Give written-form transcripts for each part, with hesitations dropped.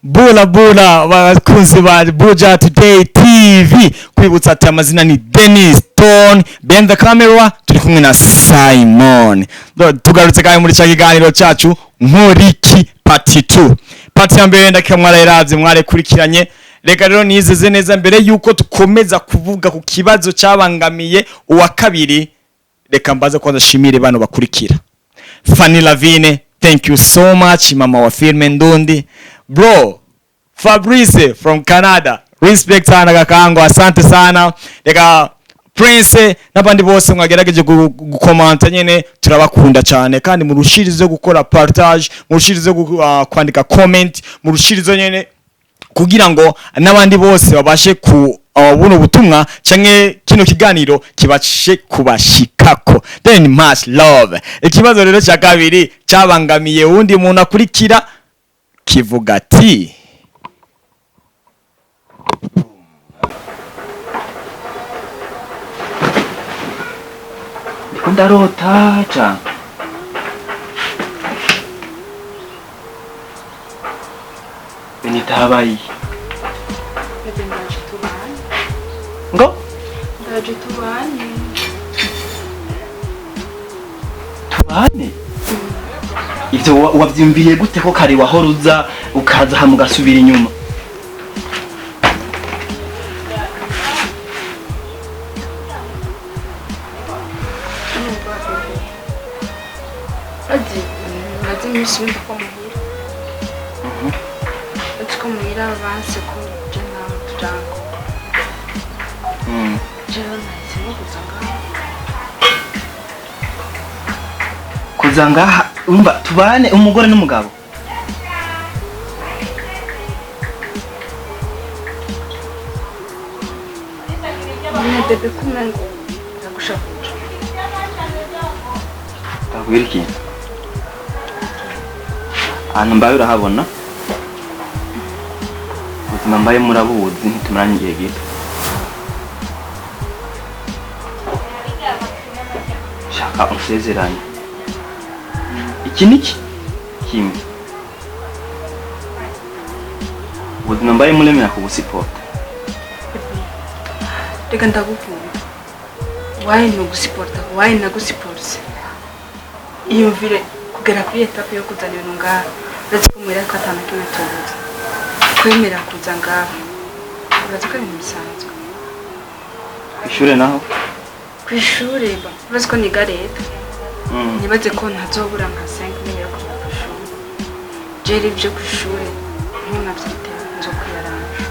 Bula bula bakunzi ba Buja Today TV kwibutsa ati amazina ni Dennis Stone behind the camera turi kumwe na Simon tugarutse kandi muri cya kiganiro cyacu Nkoriki part 2 part ya mbere ndakamwara iravye mware kurikiranye reka rero nizeze neza mbere yuko tukomeza kuvuga ku kibazo cyabangamiye uwa kabiri reka mbaze kwanza shimire bano bakurikira Fanny Lavine, thank you so much mama wa filme Ndundi. Bro, Fabrice from Canada. Respect sana kakango, asante sana. Reka Prince n'abandi bose mwagerageje gukomanta nyene turabakunda cyane kandi murushirize gukora partage, murushirize kwandika comment, murushirize nyene kugira ngo n'abandi bose babashe ku buno butumwa canke kino kiganiro kibashe kubashikako. Then much love. Ikibazo rero cya kabiri cyabangamiye undi muntu akurikira kivuga ati ndarota cha benitabayi ngo ndaje tubane ivyo wavyumviye gute ko kare wahoruza ukaza hamwe gasubira inyuma Ati mishimba kwa muhira Atiko muhira avanse ko jana tujango Jero nahisemo kuzanga umva tubane umugore n'umugabo Bebe kumengo ndagushakuje Tagwiriki Hano mbaye urahabona ubuzima mbaye murabuzi ntitumaranye igihe gito shaka unsezeranye iki niki kimwe ubuzima mbaye muremera kugusipota Reka ndagukunda Waye ni gusipota waye nagusiporse Iyumvire kugera kuri etape yo kuzana ibintu ngaha uretse ko muhira ko atana kimwe tubuze kwemera kuza ngaha uretse ko ibintu bisanzwe ishure naho kw'ishure uretse ko niga leta nibaze ko ntazobura nka 5 million ku ishuri jeri byo kw'ishure ntunavyite nzo kwiyaranje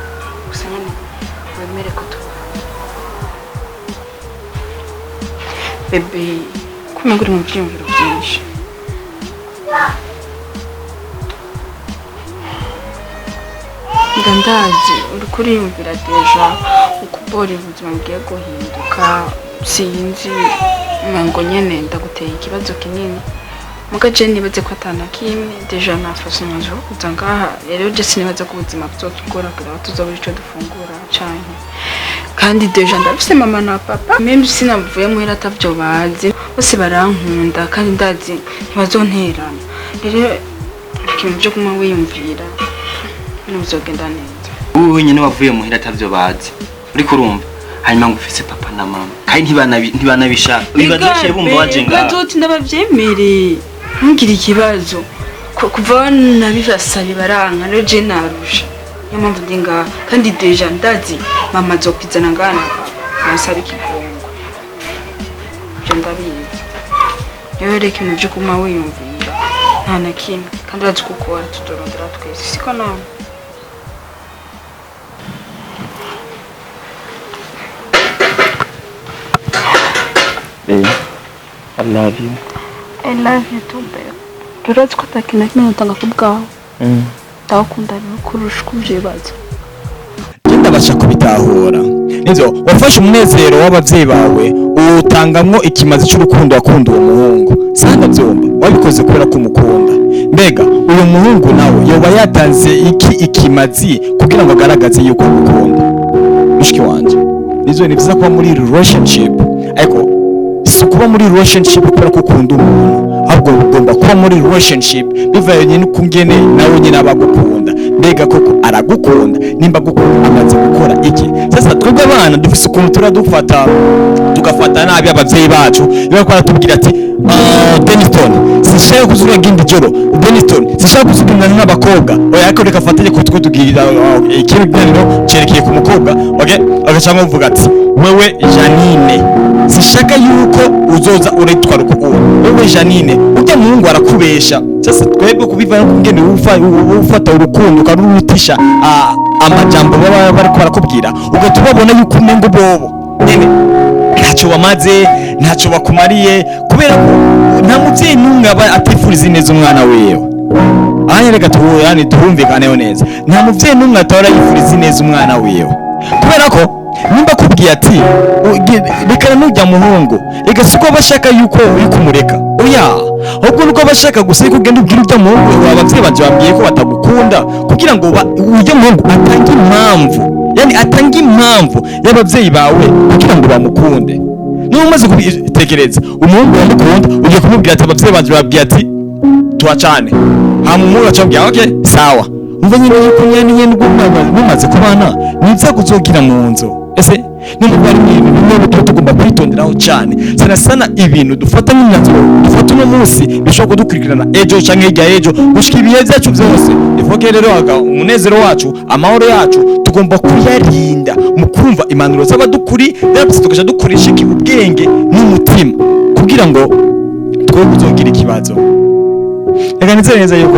gusa nyene wemere ko tuba bebe kumenya uri mu byiyumviro byinshi ndandazi uri kuriyumvira deja ukubora ubuzima bugiye guhinduka sinzi ngo nyene ndaguteye ikibazo kinini mugaje nibaze ko atana kimwe deja nafashe umwanzuro kuza ngaha rero je sinibaze ko ubuzima buzotugora kugira tuzobura ico dufungura canke kandi deja ndafise mama na papa même sinavuye muhira atavyo bazi bose barankunda kandi ndazi ntibazonterana rero ikintu cyo kuma wiyumvira bizogenda neza wowe nyene wavuye muhira atavyo bazi uri kurumva hanyuma ngufise papa na mama kandi ntibanabishaka bibadashe bumva waje ngaha gato ndabavyemere ntugira ikibazo kuva nabibasabe baranka rero je narusha niyo mpamvu ndi ngaha kandi deja ndazi mama azokwizana ngana nasaba ikigongo ibyo ndabizi rero reka ibintu vyo kuma wiyumvira nta na kimwe kandi urazi gukora tudorondera twese siko nawe I love you. I love you too, babe. Urazi ko atakina kimwe utanga ku bwawe. Ndakunda rero kurusha kubyibaza. Ndabasha kubitahura. Nizo wafashe umunezero w'abavyeyi bawe utangamwo ikimazi cy'urukundo wakunda uwo muhungu. Sanda byomba wabikoze kubera ko umukunda. Mbega uyu muhungu nawe yoba yatanze ikimazi kugira ngo agaragaze yuko umukunda. Mushiki wanje. Nizo ni byiza kuba muri relationship. Ariko kuba muri relationship kubera ko ukunda umuntu ahubwo ugomba kuba muri relationship bivanye n'ukungene nawe nyine abagukunda mbega koko aragukunda, nimba gukunda amaze gukora iki. Sasa twebwe abana dufise ukuntu turadufata tugafata nabi abavyeyi bacu, iyo bariko baratubwira ati Deniston sinshaka kuzuga ngindi joro, Deniston sinshaka kuzugana n'abakobwa, oya ariko reka fatanye ko tugira ikiganiro cerekeye ku mukobwa, okay, agacanga uvuga ati wewe Janine sinshaka yuko uzoza uritwara uko wewe Janine ujya muhungu arakubesha. Sasa twebwe kubivana kungene ufata urukundo ukarurutisha amajambo baba bariko barakubwira, ugatubabona yuko umengo bobo nyene ntacyo bamaze, ntacyo bakumariye, kubera ko nta muvyeyi n'umwe aba atifuriza neza umwana wewe. Anya reka yani turumvikaneho neza, nta muvyeyi n'umwe atora yifuriza neza umwana wewe, kubera ko nimba kubwiye ati reka nujya muhungu, ega siko bashaka yuko uri kumureka, oya ahubwo nuko bashaka gusa yuko ugenda ubwira ujya muhungu abavyeyi baje bambwiye ko batagukunda, kugira ngo ujya muhungu atange impamvu, yani atange impamvu y'abavyeyi bawe kugira ngo bamukunde. Niba umaze kubitekereza umuhungu yamukunda, ugiye kumubwira ati abavyeyi banje babwiye ati tuwacane, hamumuga cyabwiye okay sawa, umva nyine yuko nyene ubwo mumaze kubana niza kuzogira mu nzu. Ese nimba bari n'ibintu tugomba kwitonderaho cyane sana ibintu dufata n'imyanzuro dufata uno munsi bishobora kudukurikirana ejo canke hirya ejo gushika ibihe byacu byose. Ifoke rero umunezero wacu, amahoro yacu tugomba kuyarinda mu kumva impanuro z'abadukuri, ndetse tukaja dukoresha ubwenge n'umutima kugira ngo twe kuzogira ikibazo. Reka nizere neza yuko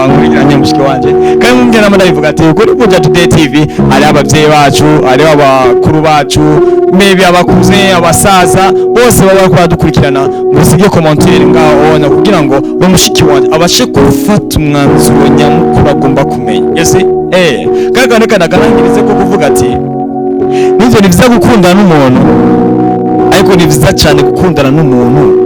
nkurikiranye mushiki wanje kandi mubwira namanda bivuga ati kuri Buja Today TV ari abavyeyi bacu, ari abakuru bacu, maybe abakuze, abasaza, bose baba bariko badukurikirana, musige commentaire ngaho ona kugira ngo we mushiki wanje abashe gufata umwanzuro nyamukuru agomba kumenya. Yes kaga nekana kanangirize ko kuvuga ati nivyo ni vyiza gukundana n'umuntu, ariko ni vyiza cyane gukundana n'umuntu.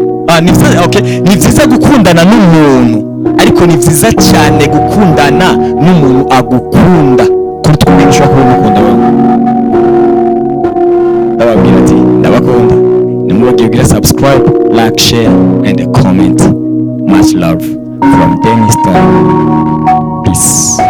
Ni vyiza gukundana n'umuntu, ariko ni vyiza cyane gukundana n'umuntu agukunda kuri twe ushobora kuba umukunda wewe. Ndababwira ati ndabakunda, nimubagire kugira subscribe, like, share and comment. Much love from Deniston. Peace.